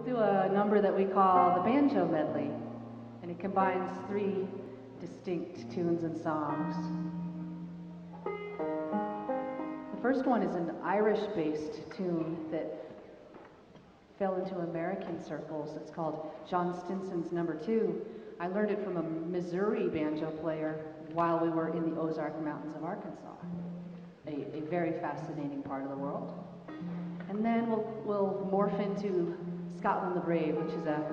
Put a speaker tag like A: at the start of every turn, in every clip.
A: do a number that we call the banjo medley, and it combines 3 distinct tunes and songs. The first one is an Irish-based tune that fell into American circles. It's called John Stinson's Number 2. I learned it from a Missouri banjo player while we were in the Ozark Mountains of Arkansas, a very fascinating part of the world. And then we'll morph into Scotland the Brave, which is a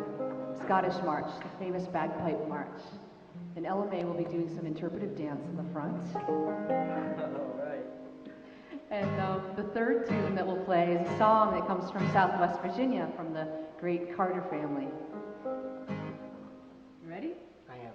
A: Scottish march, the famous bagpipe march. And Ella May will be doing some interpretive dance in the front.
B: All right.
A: And the third tune that we'll play is a song that comes from Southwest Virginia, from the great Carter family. You ready?
B: I am.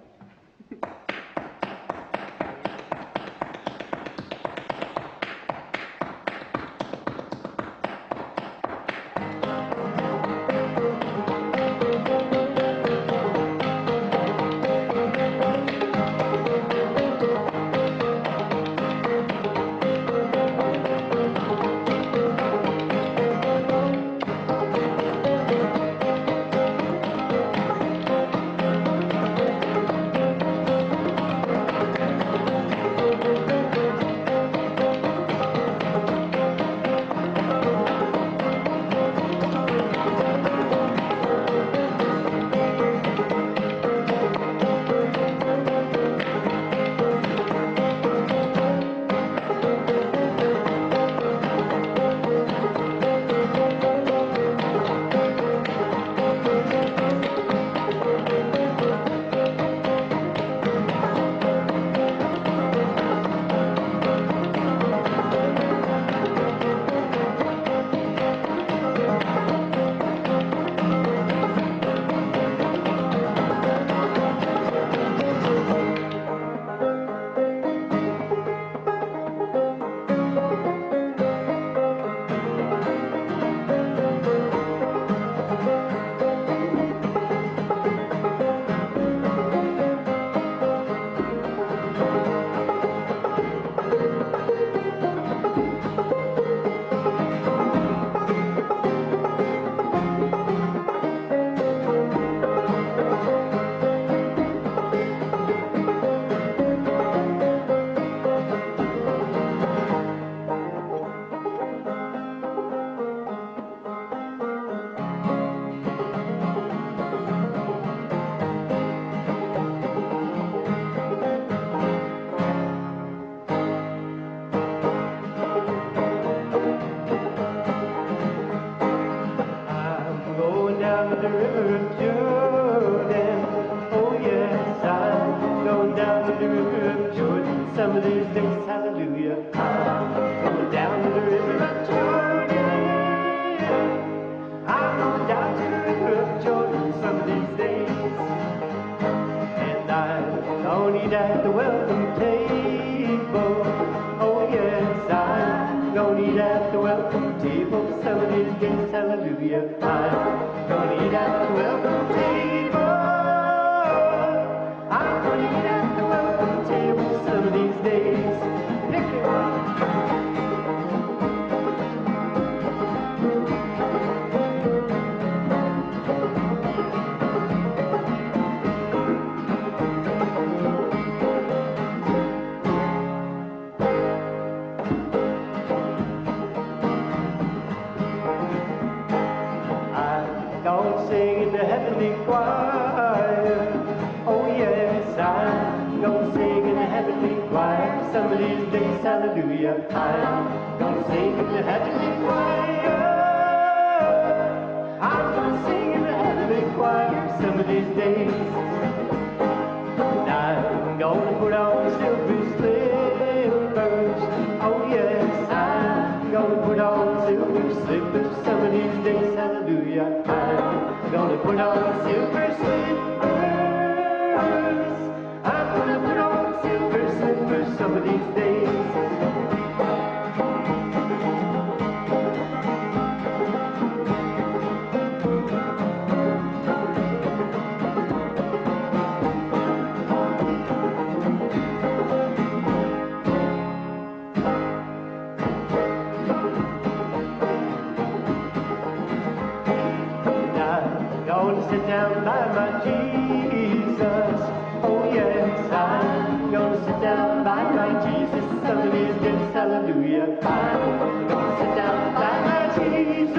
C: gonna sit down by my Jesus. Oh yes, I'm gonna sit down by my Jesus. Some of these days, hallelujah. I'm gonna sit down by my Jesus.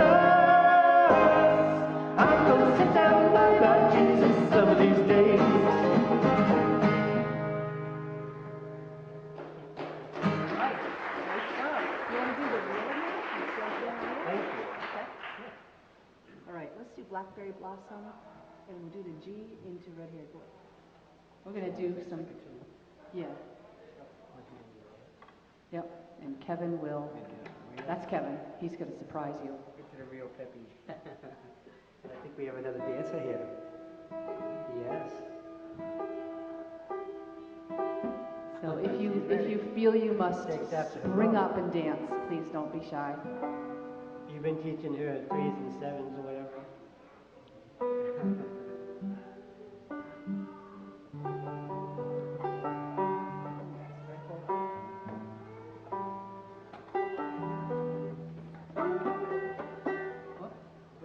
C: I'm gonna sit down by my Jesus some of these days.
A: All right, let's do Blackberry Blossom, and we'll do the G into Red Haired Boy. We're going to do some, yeah. Yep, and Kevin will, that's Kevin, he's going to surprise you.
C: Get to the real peppy. I think we have another dancer here. Yes.
A: So if you feel you must spring up and dance, please don't be shy.
C: You've been teaching her 3s and 7s or whatever.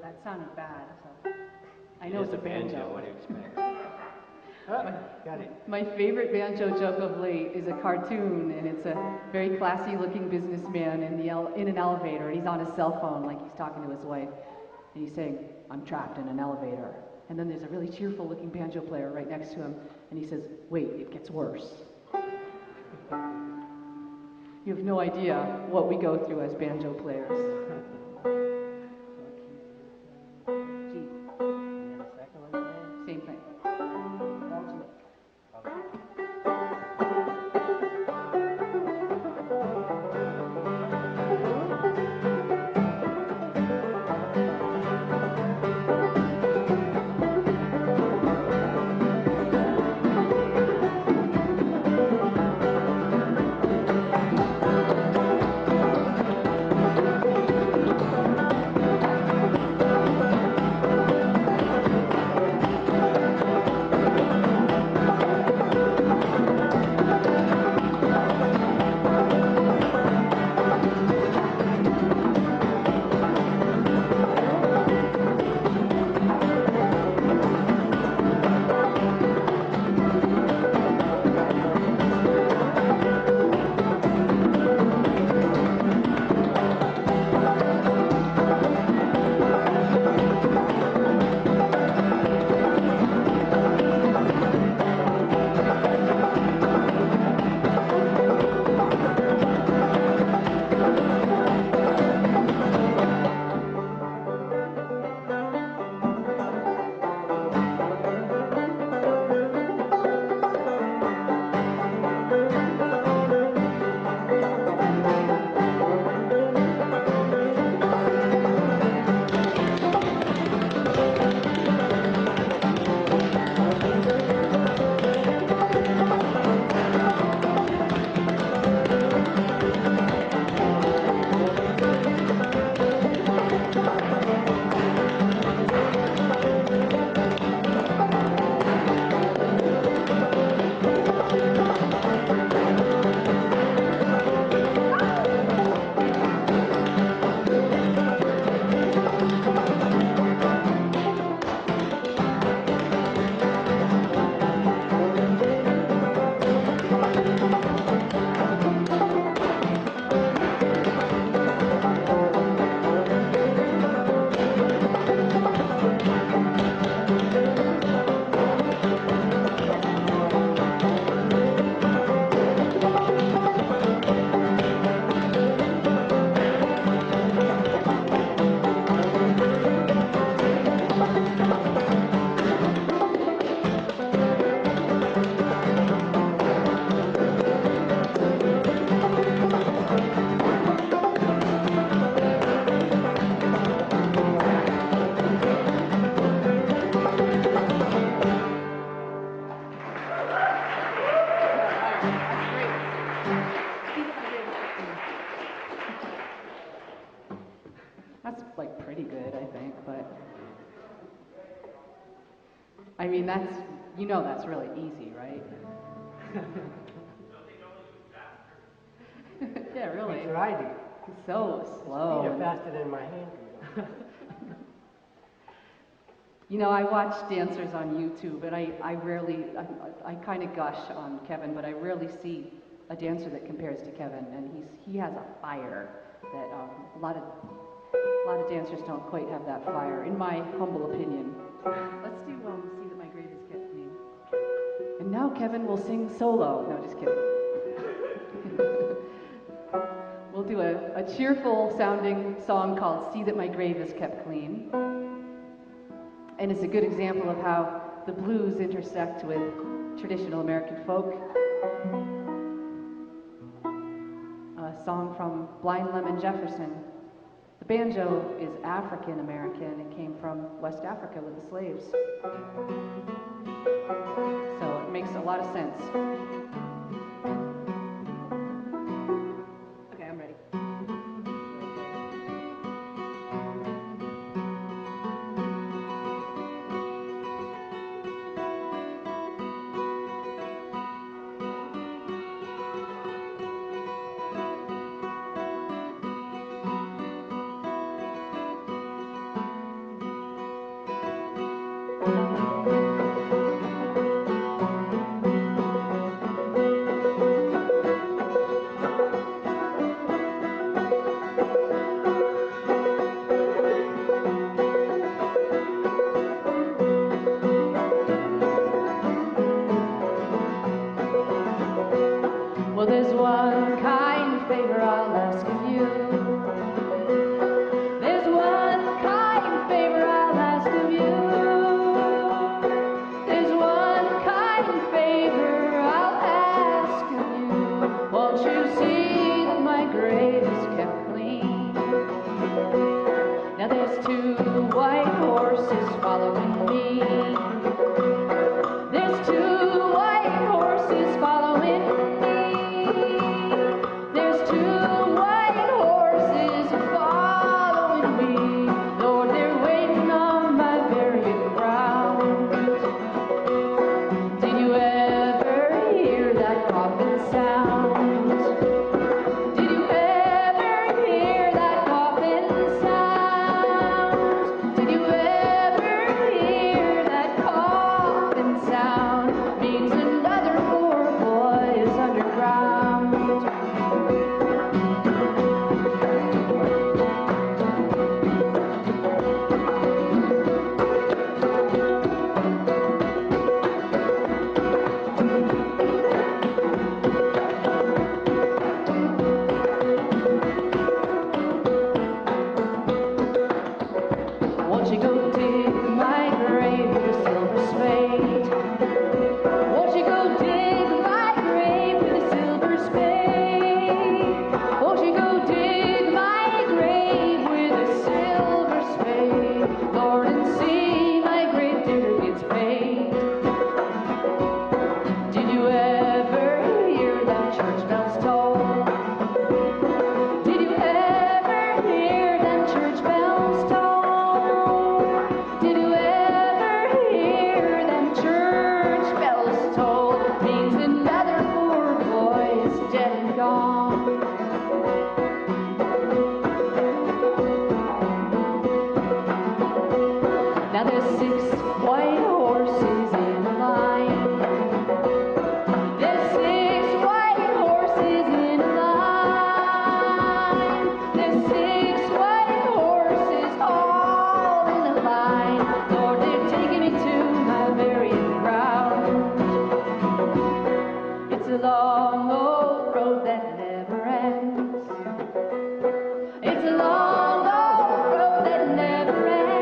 A: That sounded bad. So I know it's a banjo.
C: What do you expect? Got it.
A: My favorite banjo joke of late is a cartoon, and it's a very classy-looking businessman in an elevator, and he's on his cell phone like he's talking to his wife, and he's saying, "I'm trapped in an elevator." And then there's a really cheerful-looking banjo player right next to him, and he says, "Wait, it gets worse." You have no idea what we go through as banjo players. G. Same thing. All G. I mean, that's, you know, that's really easy, right? Yeah, really.
C: That's what I do.
A: So slow.
C: Feet are faster than my hand can go.
A: You know, I watch dancers on YouTube, and I rarely, I kind of gush on Kevin, but I rarely see a dancer that compares to Kevin, and he has a fire that a lot of dancers don't quite have that fire, in my humble opinion. Let's do See That My Grave Is Kept Clean. And now Kevin will sing solo. No, just kidding. We'll do a cheerful sounding song called See That My Grave Is Kept Clean. And it's a good example of how the blues intersect with traditional American folk. A song from Blind Lemon Jefferson. The banjo is African American. It came from West Africa with the slaves. So it makes a lot of sense. Okay, I'm ready. Well, there's one kind favor I'll ask of you. There's one kind favor I'll ask of you. There's one kind favor I'll ask of you. Won't you see that my grave is kept clean? Now there's two white horses following me. There's two white horses following me. There's two white horses following me. Lord, they're waiting on my burial ground. Did you ever hear that coffin sound? Did you ever hear that coffin sound? Did you ever hear that coffin sound? Means another poor boy is underground. Won't you go dig my grave with a silver spade? Won't you go dig my grave with a silver spade? Won't you go dig my grave with a silver spade? Lord, and see my grave digger gets paid. Did you ever hear that church bells toll? Did you ever hear them church bells toll? Did you ever hear them church bells toll? Means another poor boy is dead and gone. Now there's 6 white horses in a line. There's 6 white horses in a line. There's 6 white horses all in a line. Lord, they're taking me to my burying ground. It's a long old road that never ends. It's a long old road that never ends.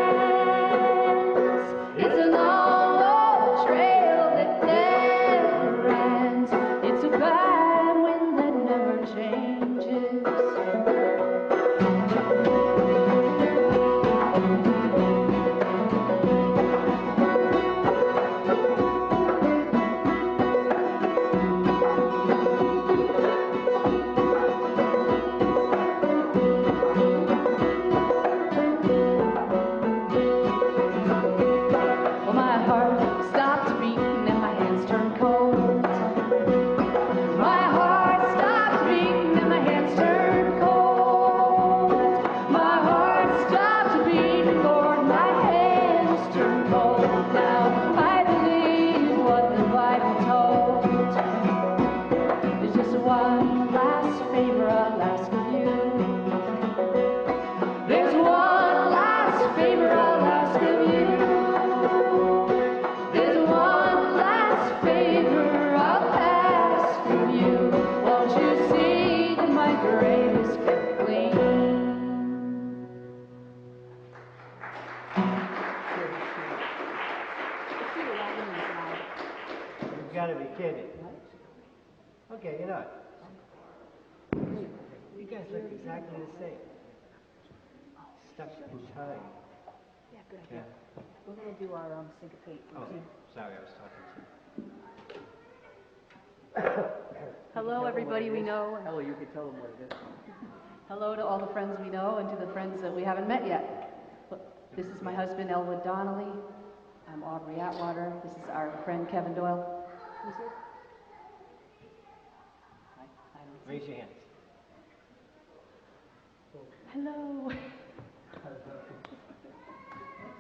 C: gotta be kidding. Okay, you're not. You guys look exactly the same. Stuck in time.
A: Yeah, good idea. We're going to do our syncopate routine.
C: Sorry, I was talking to you.
A: Hello, everybody we know.
B: Hello, you can tell them what it is.
A: Hello to all the friends we know and to the friends that we haven't met yet. This is my husband, Elwood Donnelly. I'm Aubrey Atwater. This is our friend, Kevin Doyle. Who's here? I don't see.
C: Raise your hands.
A: Hello. This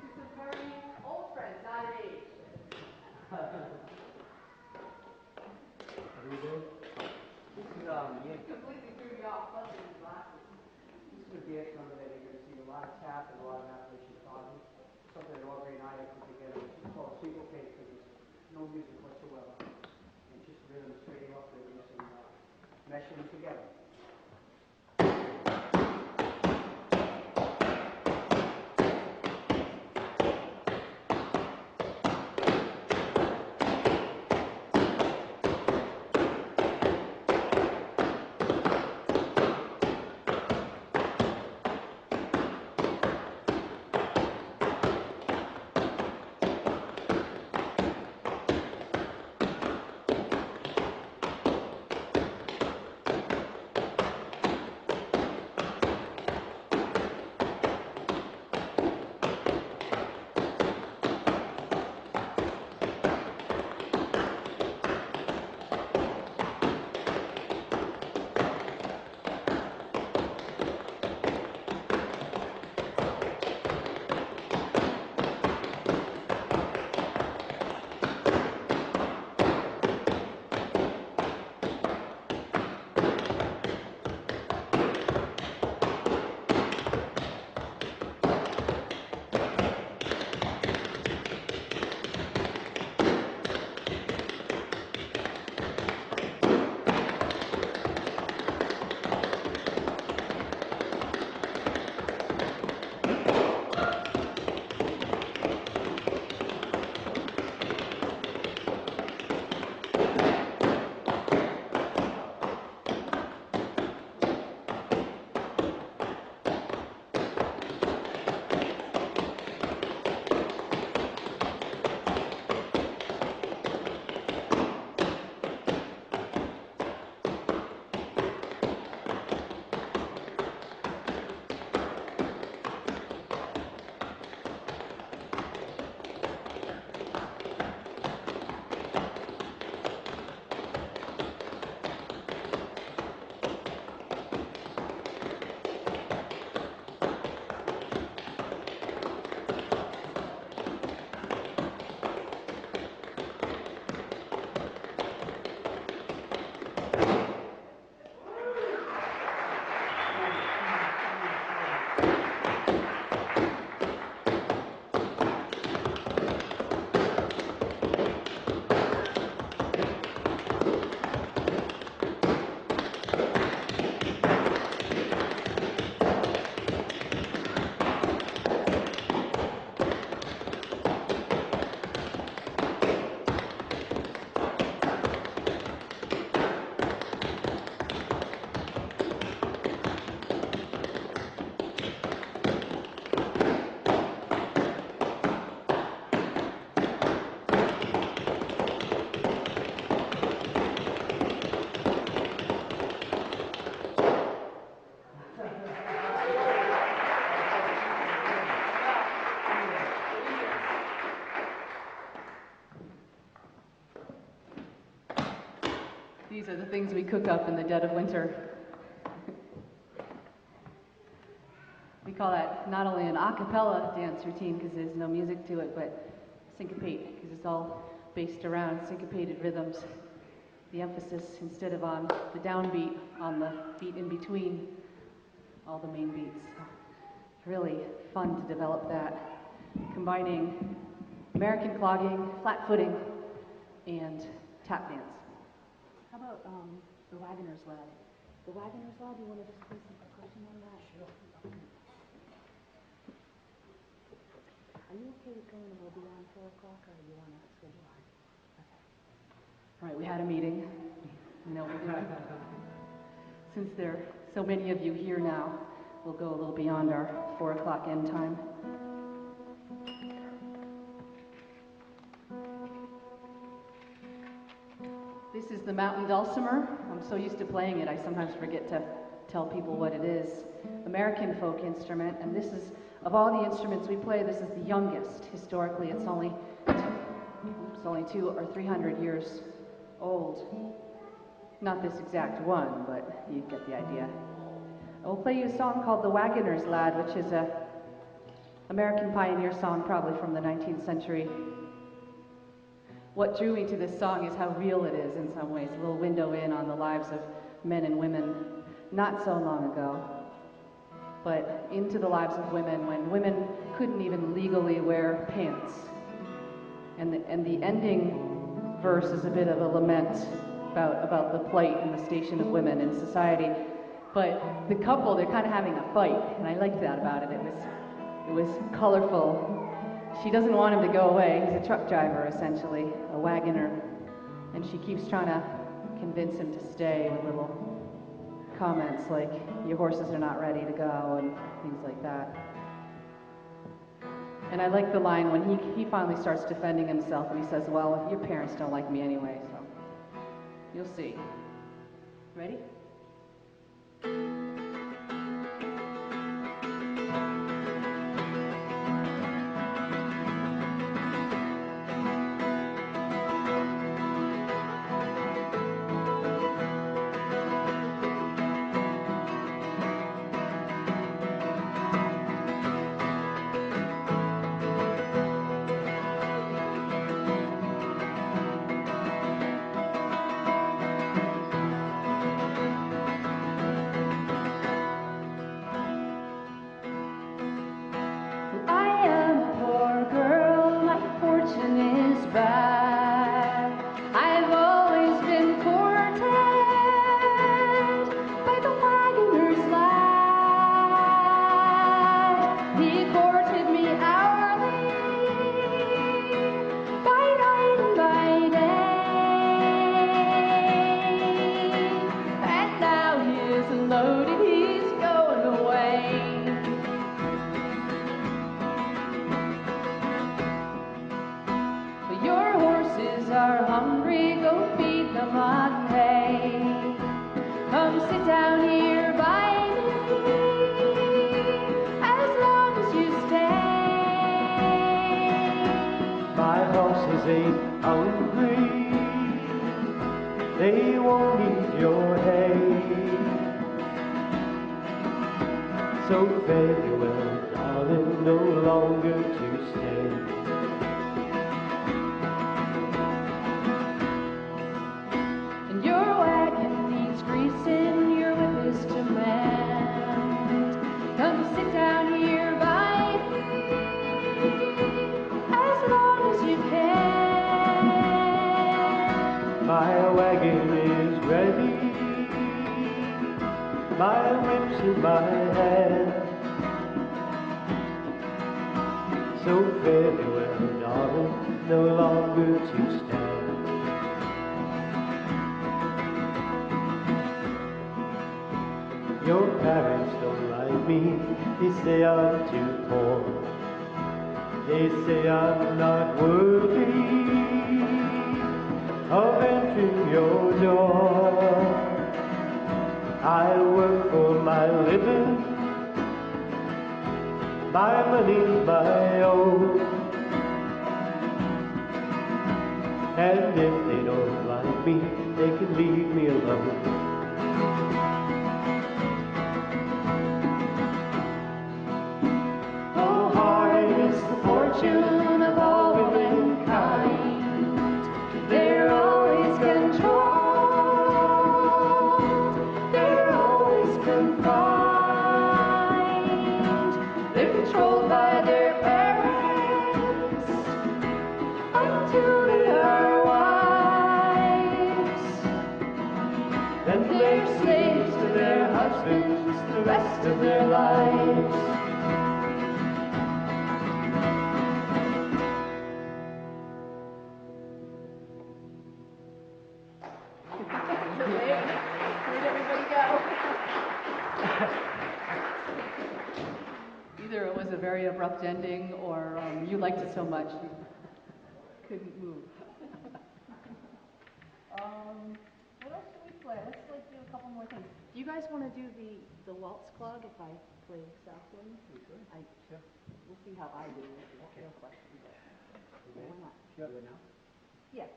A: is a very old friend, not an age.
B: What are we doing? This is,
A: Completely threw me off, plus his glasses.
B: this is a dance number that you're going to see a lot of tap and a lot of Appalachian talking. Something that Aubrey and I have put together. It's called syncopate because there's no music whatsoever. It's just rhythm straight off rhythms and meshing them together.
A: These are the things we cook up in the dead of winter. We call that not only an a cappella dance routine because there's no music to it, but syncopate because it's all based around syncopated rhythms. The emphasis, instead of on the downbeat, on the beat in between all the main beats. It's really fun to develop that, combining American clogging, flat footing, and tap dance. How about the Wagoner's Lad? The Wagoner's Lad, you want to just play some percussion on that? Sure. Are you okay with going a little beyond 4 o'clock, or do you want to schedule? Okay. All right, we had a meeting. You know what we're doing. Since there are so many of you here now, we'll go a little beyond our 4 o'clock end time. This is the mountain dulcimer. I'm so used to playing it, I sometimes forget to tell people what it is. American folk instrument, and this is, of all the instruments we play, this is the youngest. Historically, it's only 200 or 300 years old. Not this exact one, but you get the idea. We'll play you a song called The Wagoner's Lad, which is a American pioneer song, probably from the 19th century. What drew me to this song is how real it is in some ways, a little window in on the lives of men and women not so long ago, but into the lives of women when women couldn't even legally wear pants. And the ending verse is a bit of a lament about the plight and the station of women in society. But the couple, they're kind of having a fight, and I liked that about it. It was colorful. She doesn't want him to go away. He's a truck driver, essentially, a wagoner. And she keeps trying to convince him to stay with little comments like, your horses are not ready to go, and things like that. And I like the line when he finally starts defending himself, and he says, well, your parents don't like me anyway, so you'll see. Ready? abrupt ending, or you liked it so much you couldn't move. What else should we play? Let's do a couple more things. Do you guys want to do the waltz clog if I play saxophone?
B: We could. Sure.
A: We'll see how I do it.
B: Okay.
A: No question.
B: Okay.
A: Why not?
B: Sure. Do it now?
A: Yeah.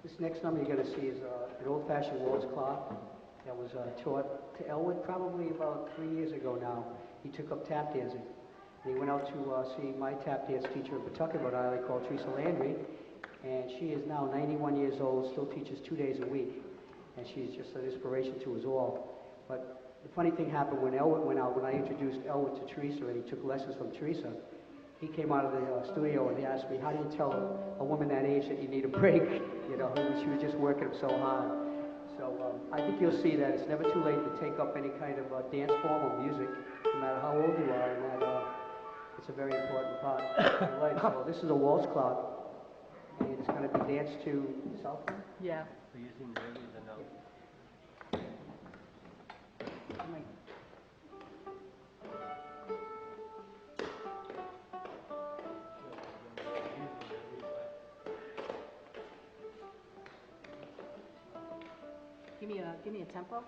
B: This next number you're going to see is an old-fashioned waltz clock that was taught to Elwood probably about 3 years ago now. He took up tap dancing. And he went out to see my tap dance teacher in Pawtucket, Rhode Island, called Teresa Landry. And she is now 91 years old, still teaches 2 days a week. And she's just an inspiration to us all. But the funny thing happened when Elwood went out, when I introduced Elwood to Teresa and he took lessons from Teresa, he came out of the studio and he asked me, how do you tell a woman that age that you need a break? You know, she was just working so hard. So I think you'll see that it's never too late to take up any kind of dance form or music, no matter how old you are, and that it's a very important part of your life. So this is a waltz clock, and it's going to be danced to cell phone.
A: Yeah.
C: We're using the ring as a note.
A: Give me a tempo.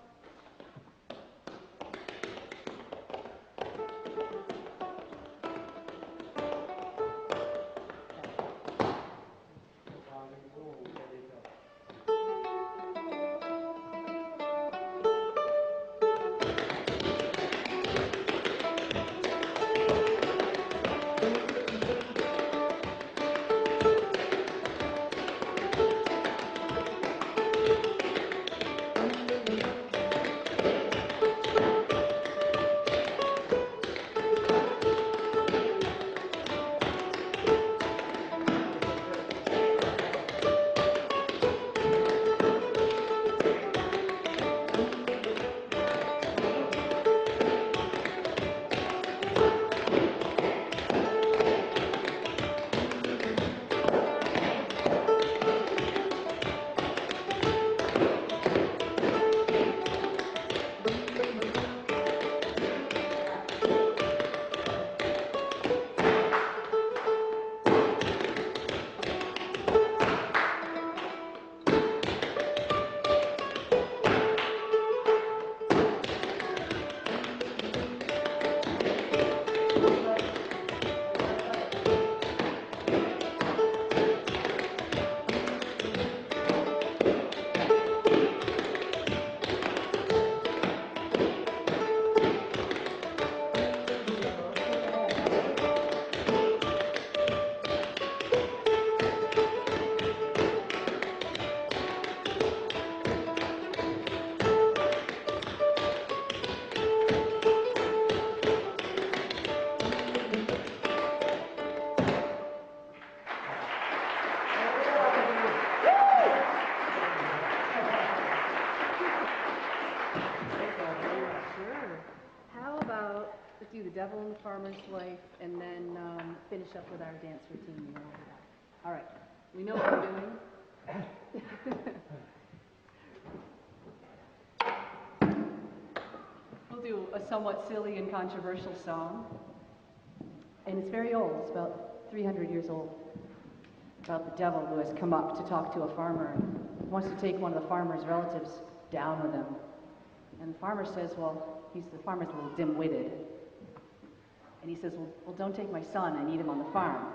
A: Do the devil in the farmer's wife, and then finish up with our dance routine. You know what we got. All right, we know what we're doing. We'll do a somewhat silly and controversial song, and it's very old. It's about 300 years old. About the devil who has come up to talk to a farmer and wants to take one of the farmer's relatives down with him. And the farmer says, well, the farmer's a little dim-witted. And he says, well, don't take my son. I need him on the farm.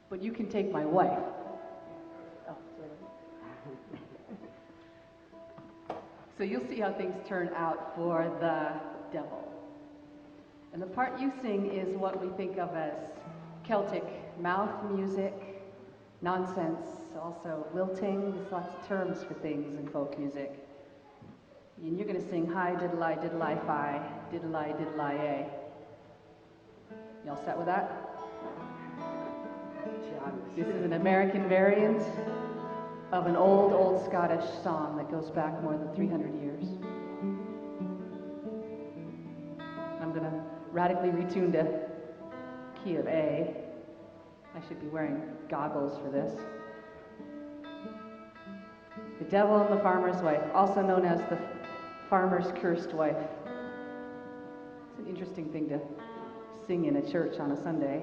A: But you can take my wife. Oh, so you'll see how things turn out for the devil. And the part you sing is what we think of as Celtic mouth music, nonsense, also lilting. There's lots of terms for things in folk music. And you're going to sing hi diddle-I diddle-I fi, diddle-I diddle-I a. Y'all set with that? This is an American variant of an old, old Scottish song that goes back more than 300 years. I'm going to radically retune to key of A. I should be wearing goggles for this. The Devil and the Farmer's Wife, also known as the Farmer's Cursed Wife. It's an interesting thing to sing in a church on a Sunday.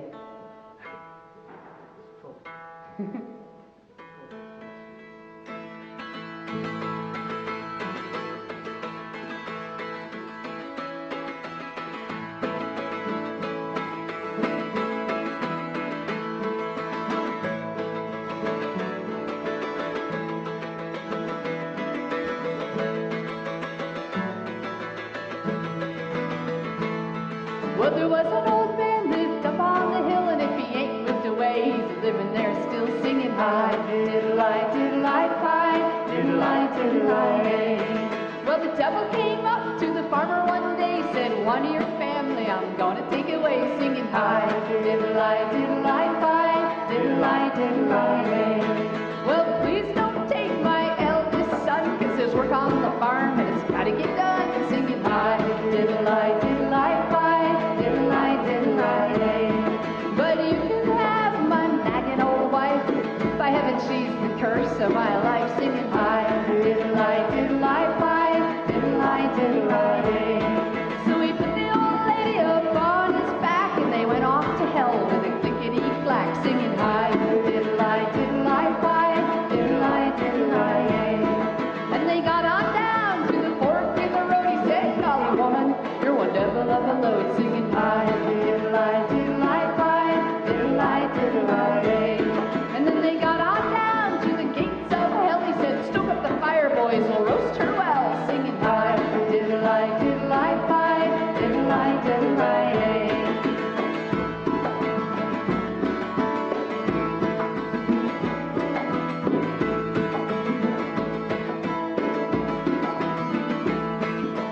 D: Well, there was an old man lived up on the hill, and if he ain't moved away, he's living there still singing high. Diddle-I, diddle-I, pie, diddle-I, diddle-I, hey. Well, the devil came up to the farmer one day, said, one of your family I'm gonna take away, singing high. Diddle-I, diddle-I, pie, diddle-I, diddle-I, hey. Well, please don't take my eldest son, 'cause there's work on the farm and it's gotta get done, singing high. Diddle-I, diddle-I, pie, diddle-I, diddle-I, hey. But you can have my nagging old wife, by heaven she's the curse of my life, singing high. Diddle-I, diddle-I, pie, diddle-I, diddle-I, hey. So he put the old lady up on his back, and they went off to hell with a clickety-clack, singing high. Diddle-I, diddle-I, pie, diddle-I, diddle-I, hey. And they got on down to the fork in the road. He said, golly woman, you're one devil of a load, singing high. Diddle-I, diddle-I, pie, diddle-I, diddle-I, hey. And then they got on down to the gates of hell. He said, stoke up the fire, boys, we'll roast her well, singing high. Diddle-I, diddle-I, pie, diddle-I, diddle-I, hey.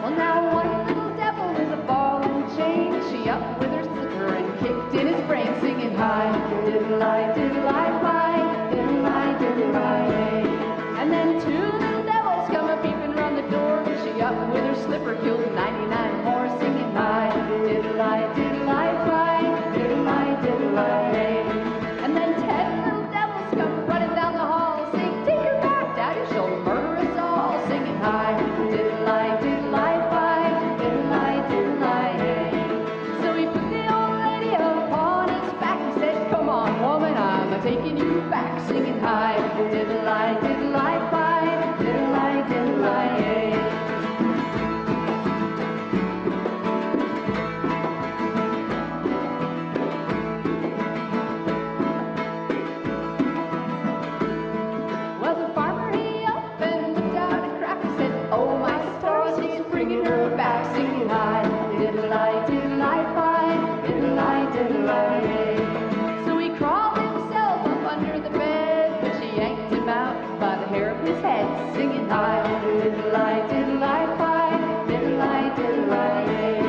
D: Well, now one little devil with a ball and chain, she up with her slipper and kicked in his brain, singing high. Diddle-I, diddle-I, pie, diddle-I, diddle-I, hey. And then two little devils come a-peeping round the door. She up with her slipper killed 99 more, singing high. Diddle-I, diddle-I, pie, diddle-I, diddle-I, hey. And then 10 little devils come running down the hall, saying, take her back, Daddy, she'll murder us all, singing high. Diddle-I, diddle-I, pie, diddle-I, diddle-I, hey. So he put the old lady upon his back. He said, come on, woman, I'm a-taking you back, singing high. Diddle-I, diddle-I, pie, diddle-I, diddle-I, hey. Well, the farmer, he up and looked out a crack. He said, oh, my stars, he's bringing her back, singing high. Diddle-I, diddle-I, pie, diddle-I, diddle-I, hey. So he crawled himself up under the bed, but she yanked him out by the hair of his head, singing high. Diddle-I, diddle-I, pie, diddle-I, diddle-I, hey.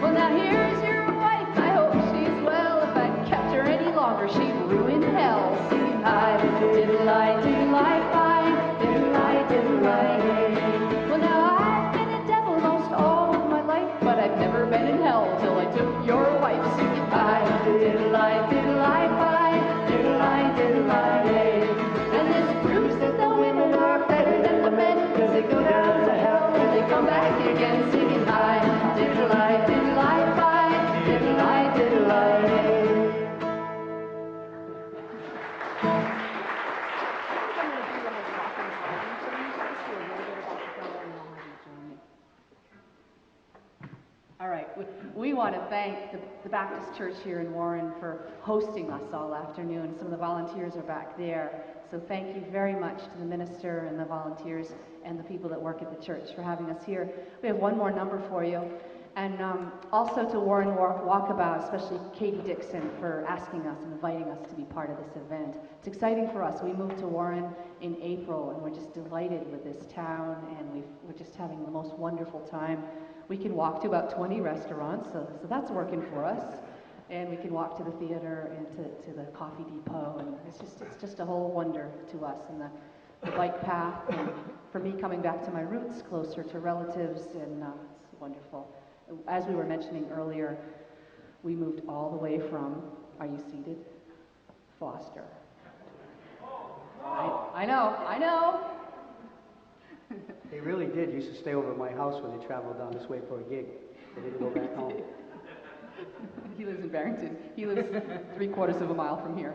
D: Well, now here's your wife, I hope she's well. If I kept her any longer, she'd ruin hell, singing high. Diddle-I, diddle-I, pie, diddle-I, diddle-I, hey. Well, now I've been a devil most all of my life, but I've never been in hell till I took your wife, singing high. Diddle-I, diddle-I, pie, diddle-I, diddle-I, hey. And this proves that the women are better than the men, 'cause they go down to hell and they come back again, singing high. Diddle-I, diddle-I, pie, diddle-I, diddle-I, hey.
A: All right, we want to thank the Baptist Church here in Warren for hosting us all afternoon. Some of the volunteers are back there. So thank you very much to the minister and the volunteers and the people that work at the church for having us here. We have one more number for you. And also to Warren Walkabout, especially Katie Dixon, for asking us and inviting us to be part of this event. It's exciting for us. We moved to Warren in April, and we're just delighted with this town, and we're just having the most wonderful time. We can walk to about 20 restaurants, so that's working for us. And we can walk to the theater and to the coffee depot, and it's just a whole wonder to us. And the bike path, and for me coming back to my roots, closer to relatives, and it's wonderful. As we were mentioning earlier, we moved all the way from, are you seated? Foster. I know.
B: They really did. Used to stay over at my house when they traveled down this way for a gig. They didn't go back home.
A: He lives in Barrington. He lives 3/4 of a mile from here.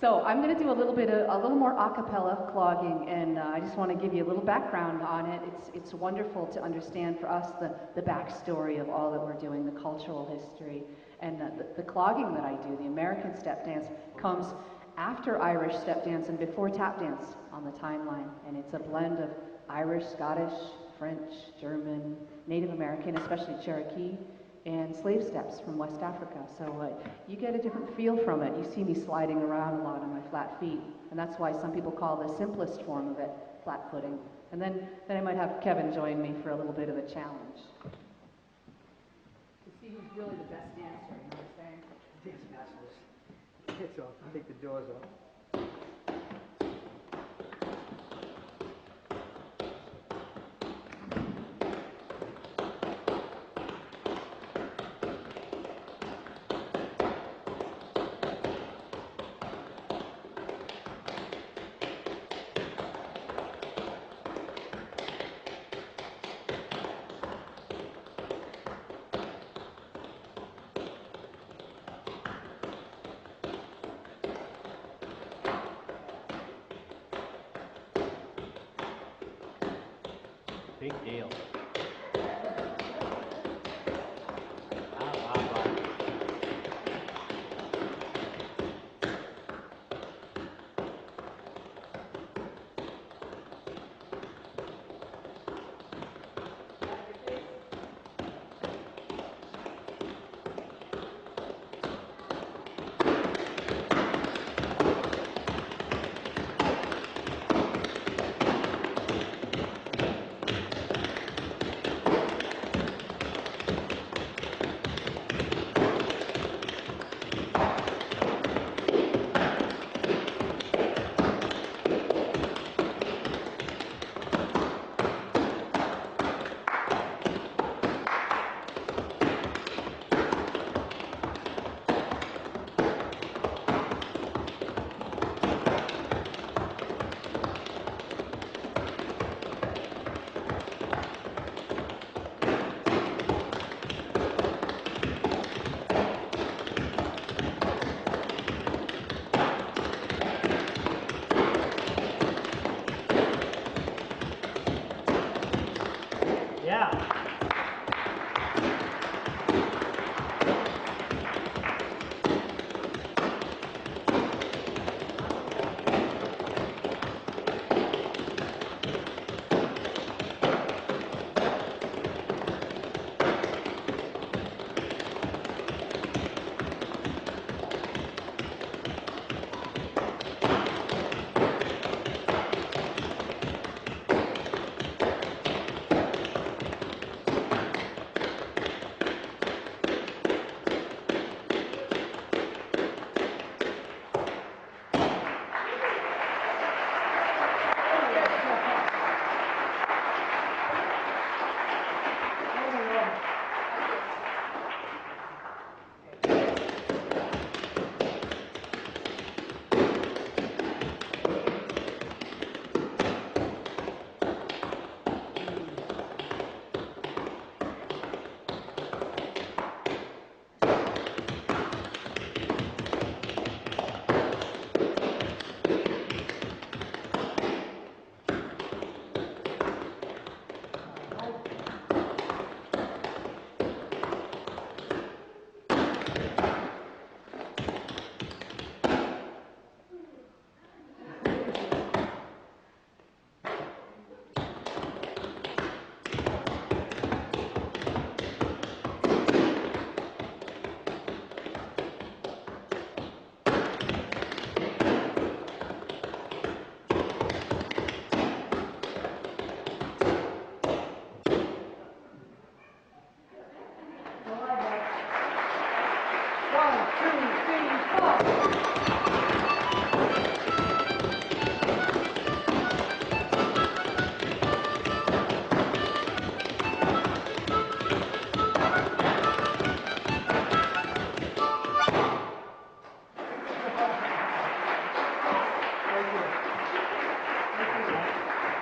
A: So I'm going to do a little more a cappella clogging, and I just want to give you a little background on it. It's wonderful to understand for us the backstory of all that we're doing, the cultural history, and the clogging that I do. The American step dance comes after Irish step dance and before tap dance on the timeline, and it's a blend of Irish, Scottish, French, German, Native American, especially Cherokee, and slave steps from West Africa. So you get a different feel from it. You see me sliding around a lot on my flat feet, and that's why some people call the simplest form of it flat footing. And then I might have Kevin join me for a little bit of a challenge. To see who's really the best dancer, you know what I'm saying?
B: Dance masters. It's off. Take the doors off.
C: Big deal.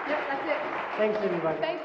A: Yep, that's it.
C: Thanks, everybody.
D: Thank